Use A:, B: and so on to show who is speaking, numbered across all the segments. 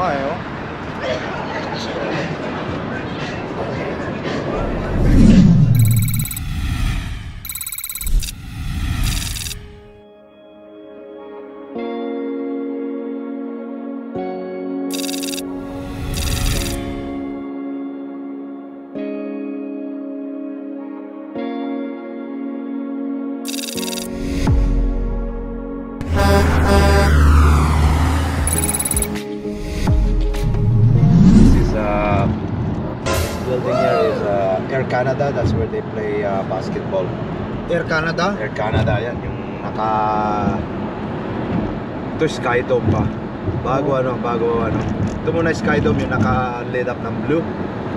A: nga eh, oh.
B: Building here is Air Canada. That's where they play basketball.
A: Air Canada?
B: Air Canada, yan. Yung naka... Ito Sky Dome pa. Bago ano. Ito muna Sky Dome, yung naka-lit up ng blue.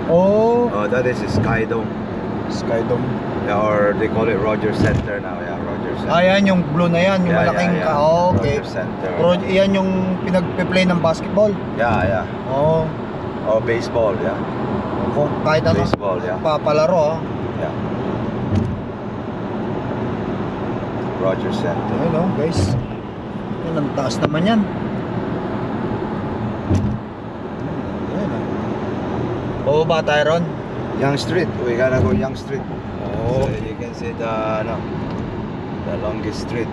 A: Oh.
B: That is Sky Dome.
A: Sky Dome.
B: Yeah, or they call it Rogers Center now. Yeah, Rogers Center.
A: Yan yung blue na yan, yung malaking
B: yeah.
A: Oh, okay.
B: Rogers Center.
A: Yan yung pinag-play ng basketball.
B: Yeah.
A: Oh.
B: Oh, baseball, yeah.
A: Kung kahit ano,
B: Baseball, yeah.
A: papalaro,
B: Yeah. Rogers Center.
A: Ayun o, guys. Yan, ang taas naman yan. Ayan o. Ba tayo ron?
B: Young Street. We gotta go Young Street.
A: Oh.
B: So you can see the longest street.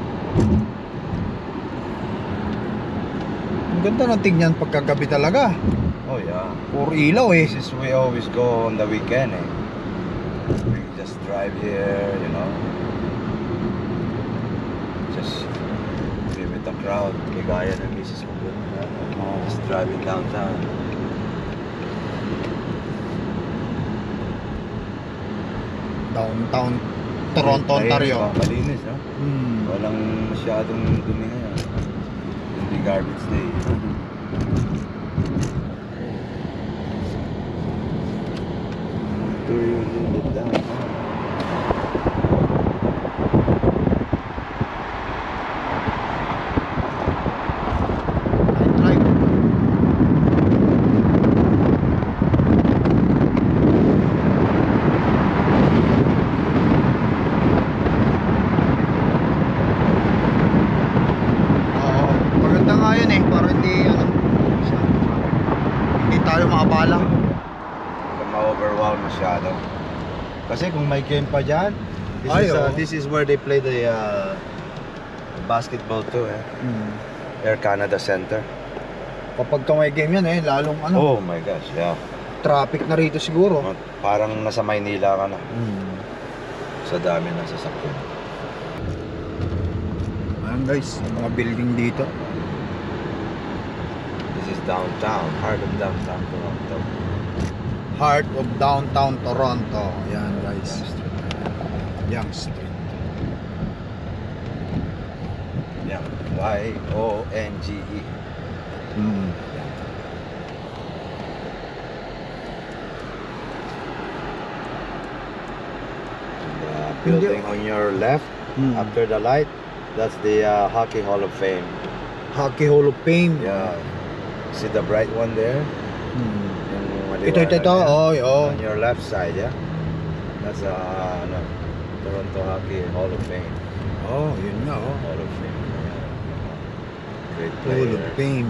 A: Ang ganda ng tignan pagkagabi talaga.
B: Oh yeah.
A: Puro ilaw eh.
B: This is we always go on the weekend. We just drive here, you know. Just be with the crowd. Ligaya ng misis ko dun. Just driving downtown.
A: Downtown Toronto, Ontario.
B: Malinis, no? Walang masyadong dumi ngayon. Hindi garbage day. Tour you a little bit down.
A: Maganda nga yun eh, para hindi tayo makabala.
B: Ma-overwhelm masyado. Kasi kung may game pa dyan, this is where they play the basketball too, eh. Air Canada Center.
A: Kapag may game yan eh, lalong ano.
B: Oh my gosh, yeah.
A: Traffic na rito siguro.
B: Parang nasa Maynila ka na. Sa dami ng sasakyan.
A: Ayan guys, mga building dito.
B: This is downtown, heart of downtown Toronto.
A: Heart of downtown Toronto. Ayan guys. Yonge Street.
B: Y-O-N-G-E. Building on your left, after the light, that's the Hockey Hall of Fame.
A: Hockey Hall of Fame.
B: Yeah. See the bright one there?
A: Ito. Oh.
B: On your left side, yeah. That's Toronto Hockey Hall of Fame.
A: Oh, yun nga oh.
B: Hall of Fame. Great player.
A: Hall of Fame.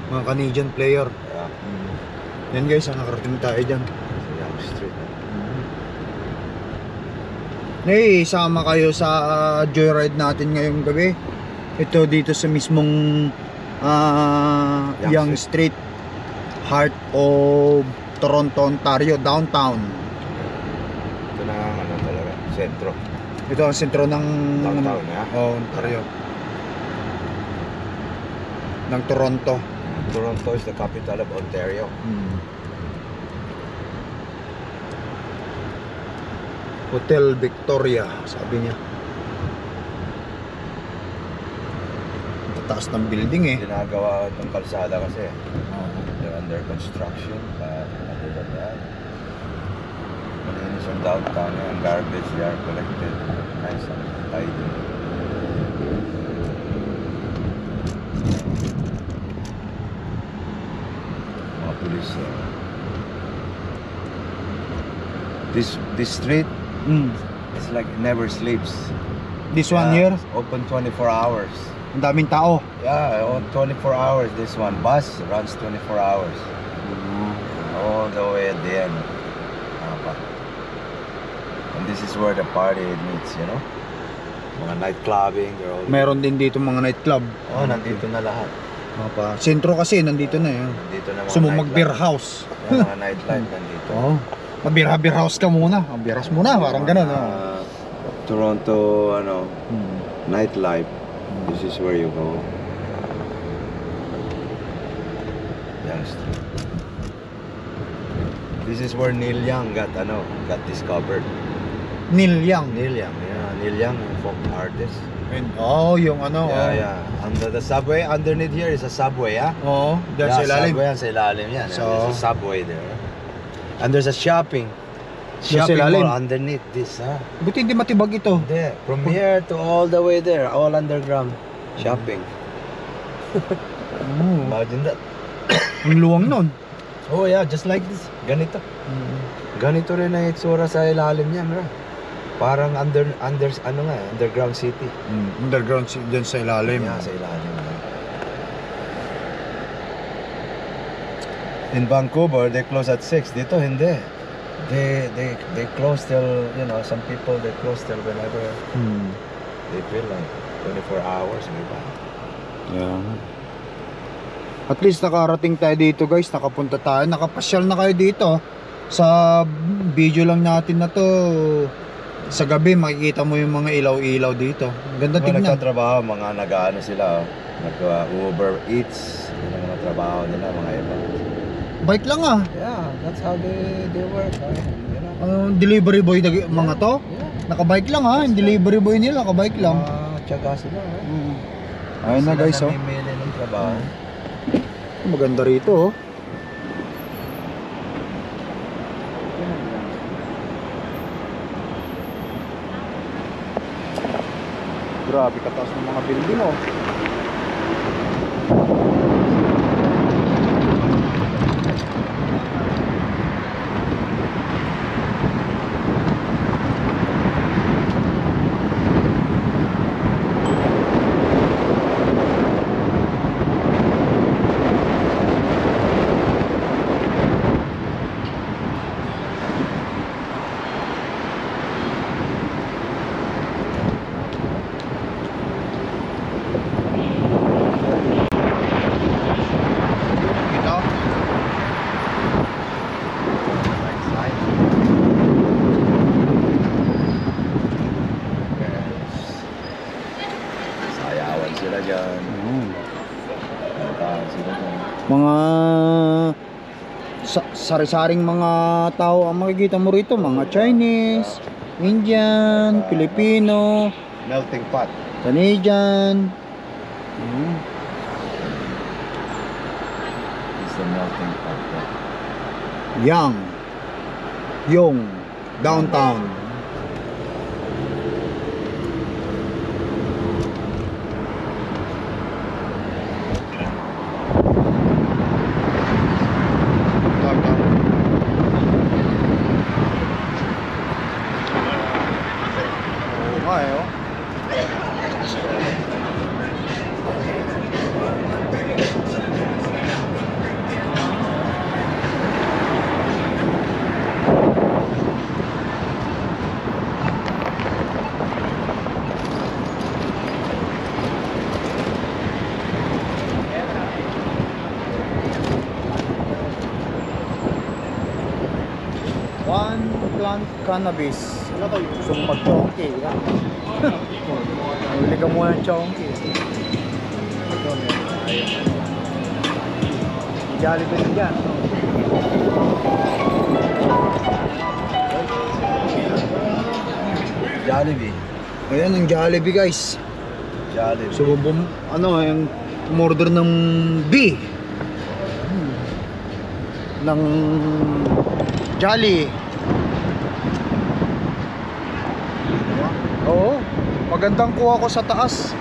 A: Mga Canadian player.
B: Yeah.
A: Yan guys, nakarating tayo dyan.
B: Sa Yonge Street.
A: Sama kayo sa joyride natin ngayong gabi. Ito dito sa mismong Yonge Street, heart of Toronto, Ontario, downtown.
B: Ito na talaga, sentro.
A: Ito ang sentro ng
B: downtown,
A: Ontario. Ng Toronto.
B: Toronto is the capital of Ontario.
A: Hotel Victoria, sabi niya. Taas ng building eh.
B: Ginagawa itong kalsada kasi. They're under construction. Other than that, malinis yung downtown. Ang garbage, they are collected. Nice and tidy. Mga police. This street, it's like never sleeps.
A: This one here?
B: Open 24 hours.
A: Ang daming tao.
B: Yeah, 24 hours. This one bus runs 24 hours. All the way at the end. And this is where the party meets, you know? Mga night clubbing.
A: Meron din dito mga nightclub.
B: Oh, nandito na lahat.
A: Sentro kasi, nandito na yun.
B: Nandito na mga
A: Gusto mo mag-beer house.
B: Yeah, mga nightlife nandito.
A: Oo. Mag-beer house ka muna. Mag-beer house muna, parang ganun.
B: Toronto, nightlife. This is where you go. This is where Neil Young got discovered.
A: Neil Young.
B: Neil Young, yeah. Neil Young, folk artist.
A: Yung
B: Yeah. Under the subway, underneath here is a subway, yeah?
A: Oo, dyan sa ilalim.
B: Subway yan, sa ilalim yan.
A: So,
B: there's a subway there. And there's a shopping
A: sa ilalim.
B: mall underneath this, ha?
A: Buti hindi matibag ito.
B: There, from here to all the way there, all underground shopping. Imagine that.
A: Ang luwang nun.
B: Oh yeah, just like this. Ganito. Ganito rin ang itsura sa ilalim niyan, bro. Parang underground city.
A: Underground dyan sa ilalim.
B: Yeah, sa ilalim. In Vancouver, they close at 6. Dito hindi. They close till, some people they close till whenever they feel like 24 hours, diba?
A: Yeah. At least nakarating tayo dito, guys. Nakapunta tayo. Nakapasyal na kayo dito. Sa video lang natin na to, sa gabi makikita mo yung mga ilaw-ilaw dito. Ganda tingnan.
B: Nagtatrabaho, mga nag-ano sila, nag-Uber Eats, yun ang mga trabaho nila, mga iba.
A: Bike lang ah.
B: Yeah, that's how they work.
A: Delivery boy mga to?
B: Yeah.
A: Nakabike lang ha. Yung delivery boy nila, nakabike lang.
B: Tiyaga sila.
A: Ayun na guys, oh.
B: Namimili ng trabaho.
A: Maganda rito, oh. Grabe kataas ng mga building, oh. Mga sari-saring mga tao ang makikita mo rito, mga Chinese, Indian, Filipino,
B: Melting pot.
A: Canadian.
B: It's the melting pot.
A: Yung downtown. One plant cannabis. Gusto mo mag-chonky, ha? Huli ka muna ng chonky. Jollibee na dyan.
B: Jollibee.
A: Ayan ang Jollibee, guys.
B: Jollibee.
A: So, yung umorder ng B. Ng Jolly. Oo. Magandang kuha ko sa taas.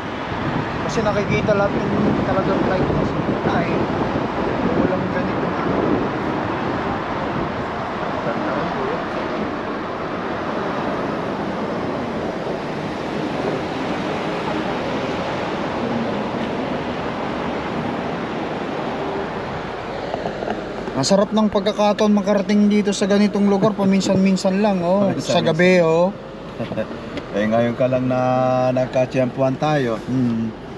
A: Kasi nakikita lahat ng talagang light na eh. Walang ganito na. Tandaan ko yun. Masarap ng pagkakataon makarating dito sa ganitong lugar paminsan-minsan lang, oh. Sa gabi, oh.
B: Eh ngayon ka lang na nagka-tiyempuan tayo.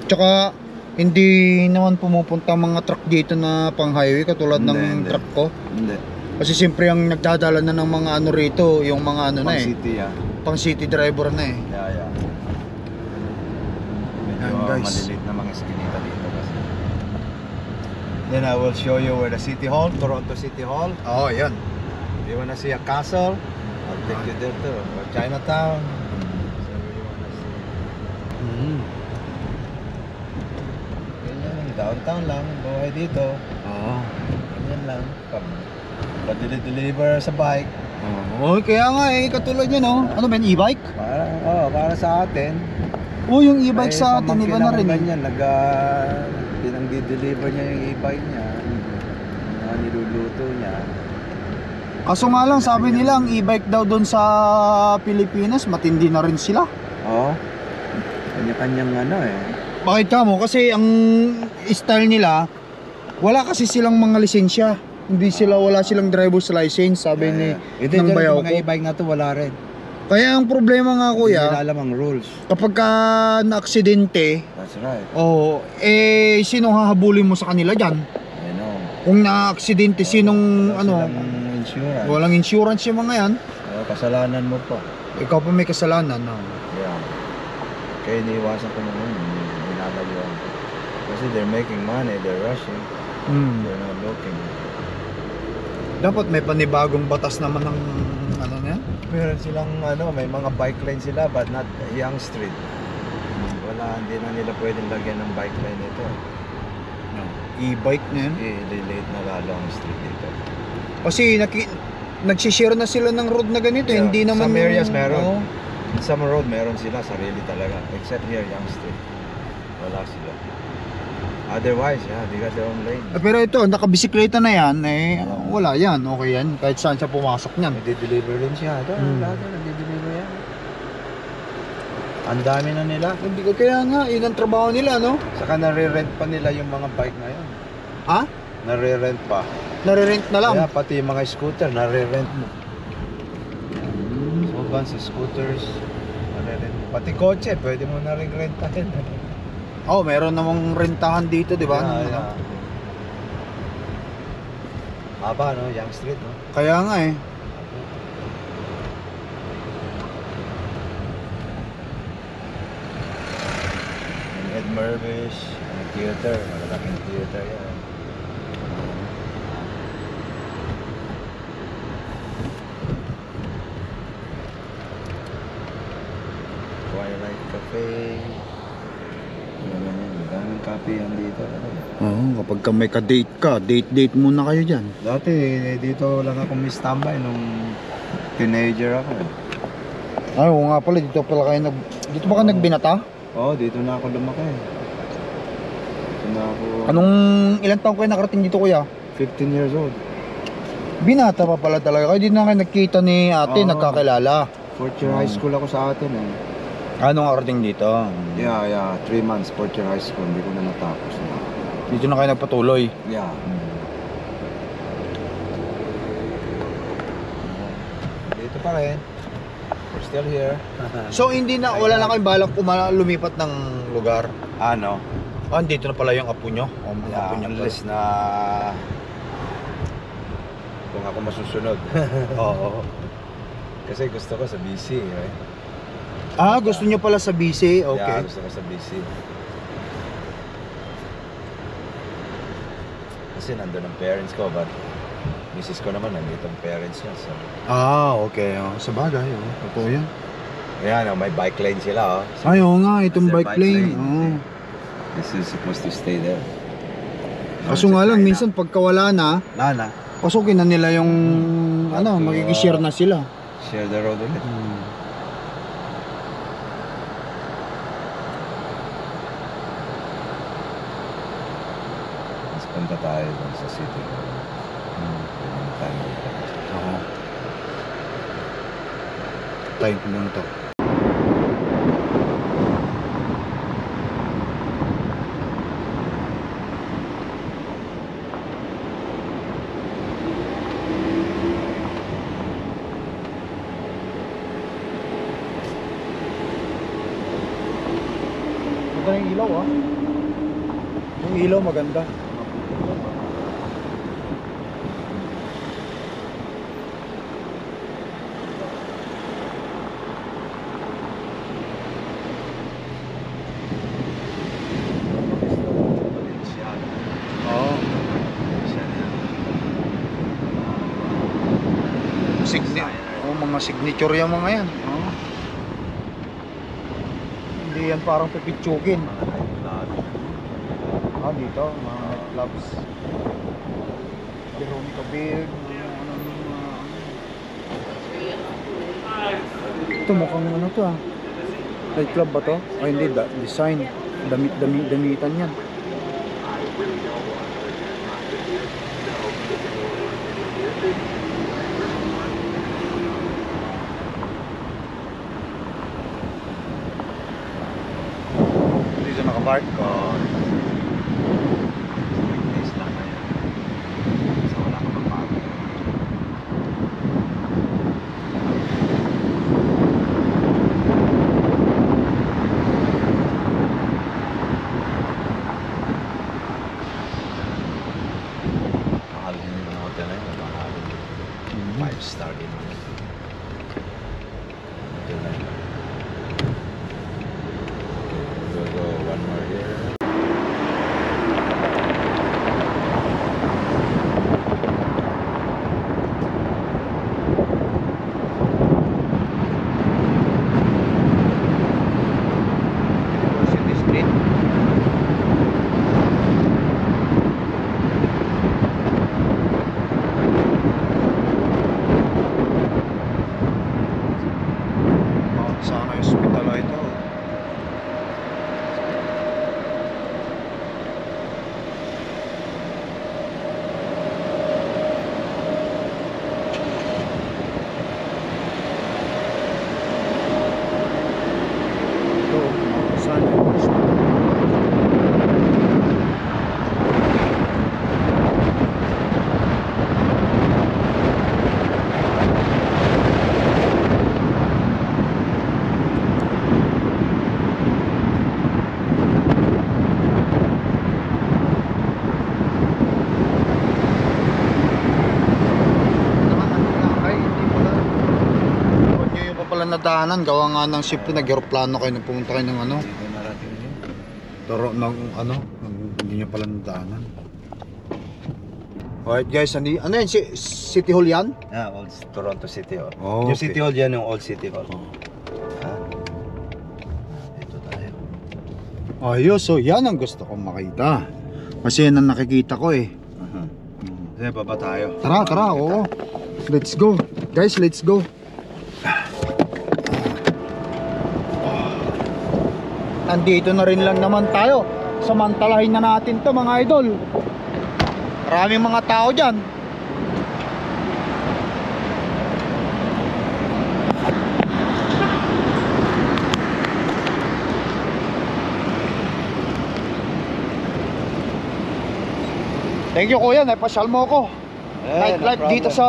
A: Tsaka hindi naman pumupunta mga truck dito na pang highway katulad ng
B: Hindi.
A: truck ko.
B: Hindi.
A: Kasi siyempre ang nagdadala na ng mga ano rito, yung mga ano na
B: Pang
A: eh.
B: city ah.
A: Pang city driver na eh.
B: Yeah. Medyo
A: Ayan, guys.
B: maliliit na mga eskinita dito kasi. Then I will show you where the City Hall, Toronto City Hall.
A: Oo, yan.
B: If you wanna see a castle, I'll take you there too. Or Chinatown. So you wanna see. Ganyan, downtown lang, buhay dito.
A: Oo.
B: Ganyan lang. Pag-deliver sa bike.
A: Oo, kaya nga eh, katulad yun, oh. Ano ba yun, e-bike?
B: Para sa atin.
A: Oo, yung e-bike sa atin, iba na rin.
B: Ganyan, pinang-deliver niya yung e-bike niya. Mga niluluto niya.
A: Kaso nga lang, sabi nila, ang e-bike daw doon sa Pilipinas, matindi na rin sila.
B: Oo. Kanya-kanyang ano eh.
A: Bakit ka mo? Kasi ang style nila, wala kasi silang mga lisensya. Wala silang driver's license, sabi ni
B: Ito
A: ng bayaw
B: mga
A: ko.
B: e-bike na to, wala rin.
A: Kaya ang problema nga
B: Hindi
A: kuya,
B: nila alam ang rules.
A: kapag ka na-aksidente,
B: That's right.
A: sino hahabulin mo sa kanila dyan?
B: I know.
A: Kung na-aksidente, sinong
B: Wala silang insurance.
A: walang insurance yung mga yan,
B: Kasalanan mo pa.
A: ikaw pa may kasalanan. No?
B: Yeah. Kaya iniiwasan ko naman. Binabagyuan ko. Kasi they're making money, they're rushing. They're not looking.
A: Dapat may panibagong batas naman ng ano na yan?
B: Meron silang may mga bike lane sila but not Young Street. Hindi na nila pwedeng lagyan ng bike lane ito.
A: E-bike na yan.
B: I-delete na lalo ang street dito.
A: Kasi nagsishare na sila ng road na ganito,
B: Yeah.
A: hindi naman
B: Some areas meron.
A: Oo.
B: In some road meron sila, sarili talaga. Except here, Young Street. Wala sila. Otherwise, they got their own lane.
A: Pero ito, nakabisikleta na yan, wala yan, okay yan, kahit saan siya pumasok niyan.
B: Nagde-deliver rin siya. Lahat na nagde-deliver yan. Ang dami na nila.
A: Hindi ko kaya nga, yun ang trabaho nila, no?
B: Saka nare-rent pa nila yung mga bike ngayon.
A: Ha?
B: Nare-rent pa.
A: Nare-rent na lang.
B: Kaya pati yung mga scooter, nare-rent mo. So, vans, scooters, nare-rent. Pati kotse, pwede mo na rin rentahin.
A: Oh, meron namang rentahan dito, di ba?
B: Yeah. Haba, no? Young Street, no?
A: Kaya nga eh.
B: Yung Ed Mervish, yung theater, malalaking theater yan. Twilight Cafe. Daming cafe yan dito.
A: Oo, kapag ka may ka-date ka, date muna kayo dyan.
B: Dati dito lang ako mistambay nung teenager ako.
A: Ay, oo nga pala, dito ba ka nagbinata?
B: Oo, dito na ako lumaki. Dito na ako
A: Ilang taong kayo nakarating dito kuya?
B: 15 years old.
A: Binata pa pala talaga kayo, di na kayo nagkita ni ate,
B: Oo.
A: nagkakilala.
B: Fourth year high school ako sa atin eh.
A: Anong arating dito?
B: Yeah. 3 months, fourth year high school. Hindi ko na natapos.
A: Dito na kayo nagpatuloy.
B: Yeah. Dito pa rin. We're still here.
A: So wala na kayong balak lumipat ng lugar?
B: Ano?
A: Ah, dito na pala yung apo nyo? O, mga
B: Yeah,
A: apo nyo pala.
B: unless na kung ako masusunod.
A: Oo.
B: Kasi gusto ko sa BC, right?
A: Ah, gusto nyo pala sa BC? Okay.
B: Yeah, gusto ko sa BC. Kasi nandun ang parents ko, but misis ko naman, nandito ang parents niya. So,
A: Ah, okay. Oh, sa bagay, totoo yan.
B: ayan, may bike lane sila.
A: Ay, oo nga, itong
B: Their
A: bike lane. Oo.
B: This is supposed to stay there.
A: Kaso nga lang, minsan pagkawala na,
B: Nana,
A: pasukin na nila yung, magkikishare na sila.
B: share the road ulit. Mas punta tayo dun sa city. Pwede na tayo magpapasok.
A: Oo. Time ko muna to. Ito yung ilaw ah. Yung ilaw maganda. Oo. Mga signature yung mga yan. Oo. Hindi yan parang pipitsugin. Dito, mga nightclubs. Veronica Beard, ito mukhang ano to ah. Nightclub ba to? Ay hindi, design. Damitan yan. Dito nakapark ko. Nadaanan, gawa nga ng ship, nag-aeroplano kayo nung pumunta kayo ng ano. Pero ng ano, hindi niya pala nadaanan. Alright guys, ano yan? City Hall yan?
B: Yeah, old Toronto City Hall.
A: Oh,
B: yung
A: okay.
B: City Hall yan, yung old City Hall. Ha? Ito tayo.
A: Ayos, so yan ang gusto kong makita. Kasi yan ang nakikita ko eh.
B: Sige, baba tayo.
A: Tara, oo. Let's go. Guys, let's go. Andito na rin lang naman tayo. Samantalahin na natin to mga idol. Maraming mga tao dyan. Thank you kuya, napasyal mo ko. Nightlife dito sa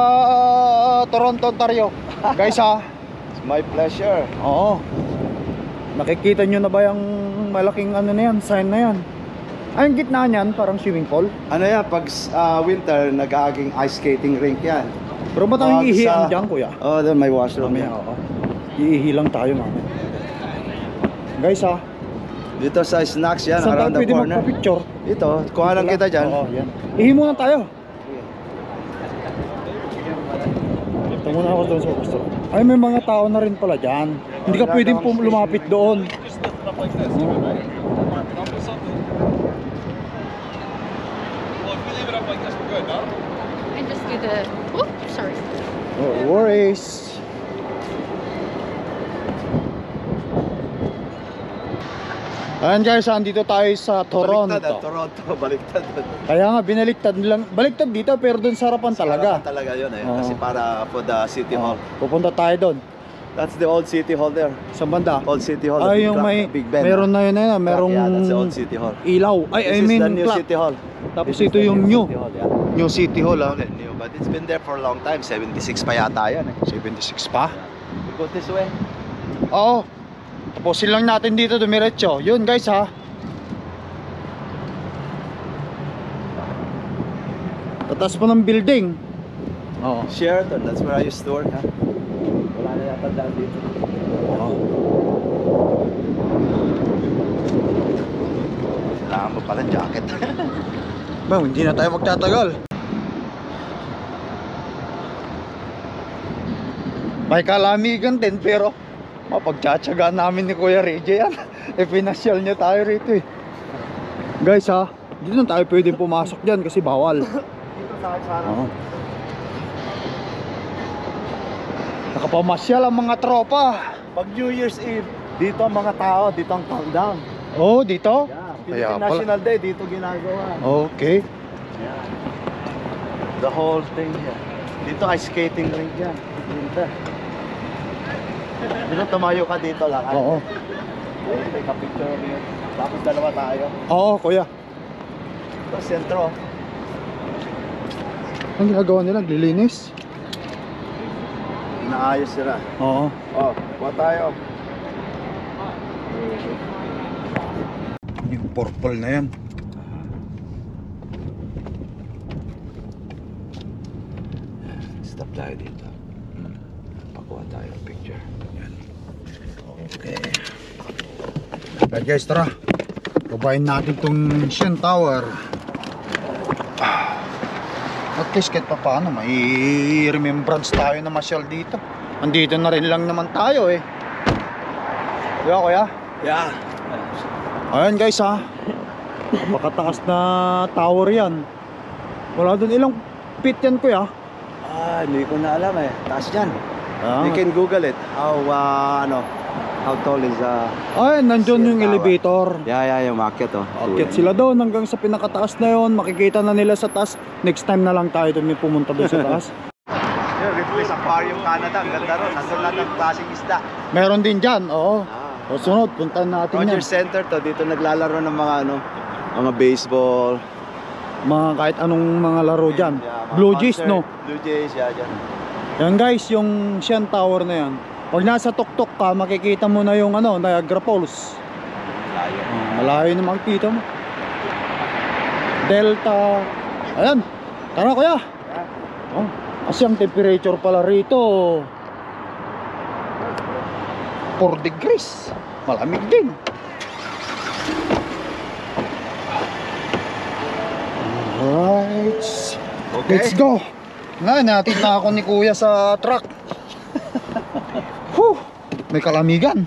A: Toronto, Ontario. Guys ha.
B: It's my pleasure.
A: Oo. Nakikita nyo na ba yung malaking ano na yan, sign na yan? Ay, yung gitna niyan, parang swimming pool.
B: Ano yan, pag winter, nag-aaging ice skating rink yan.
A: Pero ba't ang iihian dyan, kuya?
B: Oh, doon may washroom yan.
A: Oo. Iihi lang tayo, mami. Guys, ha?
B: Dito sa snacks yan,
A: Saan tayo
B: around the
A: pwede
B: corner.
A: magpa-picture?
B: Ito, kuha lang kita dyan.
A: Oo, yan. Ihi muna tayo. Ito muna ako doon sa gusto. Ay, may mga tao na rin pala dyan. Hindi ka pwedeng lumapit doon.
C: And just do the. Oh, sorry.
A: No worries. Ayan guys, andito tayo sa Toronto.
B: Baliktad, Toronto, baliktad.
A: Kaya nga, binaliktad lang. Baliktad dito, pero doon sa harapan talaga.
B: Harapan talaga yun eh.
A: Oo.
B: Kasi para for the City Hall.
A: Pupunta tayo doon.
B: That's the old City Hall there.
A: Sa banda.
B: Old City Hall.
A: Ay,
B: the
A: yung
B: clock,
A: may,
B: Big Ben.
A: meron na yun na, merong
B: Yeah, that's the old City Hall.
A: ilaw. Ay,
B: This
A: I
B: is
A: mean,
B: the new
A: clock.
B: City Hall.
A: Tapos
B: This is
A: ito
B: the
A: yung
B: new
A: new.
B: City Hall, yeah.
A: New City Hall, ah.
B: New, but it's been there for a long time. 76 pa yata yan eh.
A: 76 pa?
B: We go this way.
A: Oo. Tapusin lang natin dito, dumiretso. Yun guys ha. Tatas pa ng building. Oo.
B: Sheraton, that's where I used to work, ha? Wala na yata daan dito.
A: Oo.
B: Kailangan mo pala jacket.
A: Bang, hindi na tayo magtatagal. May kalamigan din pero mapagtsatsagaan namin ni Kuya Reggie yan. Pinasyal niya tayo rito eh. Guys ha, dito na tayo pwedeng pumasok dyan kasi bawal.
B: Dito sa akin
A: Oo. Nakapamasyal ang mga tropa.
B: Pag New Year's Eve, dito ang mga tao, dito ang countdown.
A: Oh, dito?
B: Yeah,
A: Kaya
B: Philippine
A: pala.
B: National Day, dito ginagawa.
A: Okay.
B: Yeah. The whole thing here. Dito ay skating rink yan. Dito. Dito tumayo ka dito lang.
A: Oo.
B: Take a picture of you. Tapos dalawa tayo.
A: Oo, kuya.
B: Ito, sentro.
A: Ang ginagawa nila, naglilinis.
B: Inaayos sila.
A: Oo.
B: Oh, kuha tayo.
A: Yung purple na yan.
B: Stop tayo dito. Pakuha tayo ng picture. Yan. Okay.
A: Right guys, tara. Babayin natin tong Shen Tower. At least kahit pa paano, may remembrance tayo na masyal dito. Andito na rin lang naman tayo eh. Kuya, kuya.
B: Yeah.
A: Ayan guys ha. Napakataas na tower yan. Wala doon ilang feet yan kuya.
B: Hindi ko na alam eh. Taas yan.
A: Ah,
B: You can Google it. How tall is
A: Ay, nandun yung
B: Tower.
A: elevator.
B: Yeah, yung market oh.
A: Akit sila doon hanggang sa pinakataas na yon. Makikita na nila sa taas. Next time na lang tayo doon may pumunta doon sa taas.
B: Yeah, Ripley's Aquarium Canada. Ang ganda ron. Nandun lang ang klaseng isda.
A: Meron din dyan, oo. O sunod, puntahan natin yan.
B: Rogers Center to. Dito naglalaro ng mga mga baseball.
A: Mga kahit anong mga laro dyan.
B: Yeah, mga
A: Blue Jays,
B: concert.
A: no?
B: Blue Jays, yeah, dyan.
A: Yan guys, yung Shen Tower na yan. Pag nasa tuktok ka, makikita mo na yung Niagara Falls.
B: Layo.
A: Malayo na makikita mo. Delta. Ayan. Tara kuya. Oh, kasi ang temperature pala rito 4 degrees. Malamig din. Alright.
B: Okay.
A: Let's go. Natin na ako ni kuya sa truck. Whew. May kalamigan.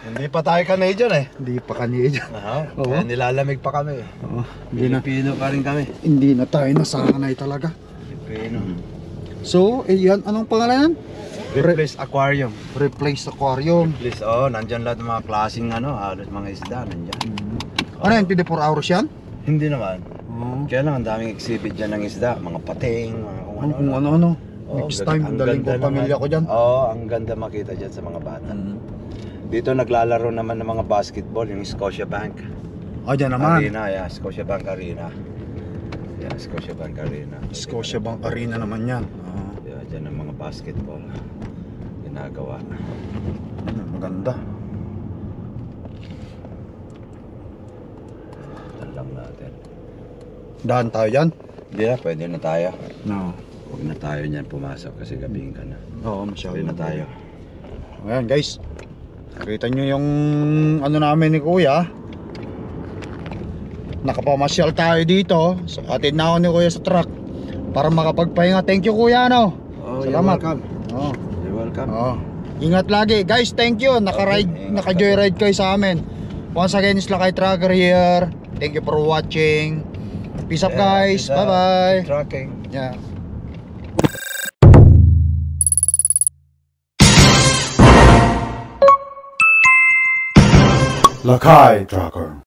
B: Hindi pa tayo Canadian eh.
A: Hindi pa kaniya dyan. Oo.
B: Kaya nilalamig pa kami.
A: Oo. Hindi
B: Pilipino pa rin kami.
A: Hindi na tayo nasanay talaga.
B: Pilipino.
A: So, yan, anong pangalan?
B: Ripley's Aquarium.
A: Replace aquarium.
B: Please, nandyan lahat ng mga klaseng halos mga isda nandyan.
A: Ano yan, 24 hours yan?
B: Hindi naman.
A: Oo.
B: Kaya lang ang daming exhibit dyan ng isda, mga pating, mga kung
A: Ano,
B: ano.
A: kung ano-ano.
B: Oo,
A: Next
B: ganda-
A: time,
B: ang
A: daling ko
B: ganda
A: pamilya
B: naman.
A: ko dyan.
B: Oo, ang ganda makita dyan sa mga bata. Dito naglalaro naman ng mga basketball, yung Scotiabank
A: Dyan naman.
B: Arena, yeah, Scotiabank Arena. Yeah, Scotiabank Arena.
A: Scotiabank Arena naman yan.
B: Yeah, dyan ang mga basketball ginagawa.
A: Maganda.
B: Yan lang natin.
A: Daan tayo dyan?
B: Hindi na, pwede na tayo.
A: No.
B: Huwag na tayo niyan pumasok kasi gabihin ka na.
A: Oo, masyado.
B: Pwede na tayo.
A: Ayan guys. Nakita nyo yung namin ni kuya. Nakapamasyal tayo dito. So, atid na ako ni kuya sa truck para makapagpahinga. Thank you kuya
B: Oh,
A: Salamat.
B: you're welcome.
A: Oh.
B: You're welcome.
A: Oh. Ingat lagi. Guys, thank you. Naka-ride,
B: Okay, ingat
A: naka-joyride kayo sa amin. Once again, it's Lakay Trucker here. Thank you for watching. Peace up guys.
B: peace out.
A: Bye-bye.
B: Keep trucking.
A: Yeah.
D: Lakai Trucker.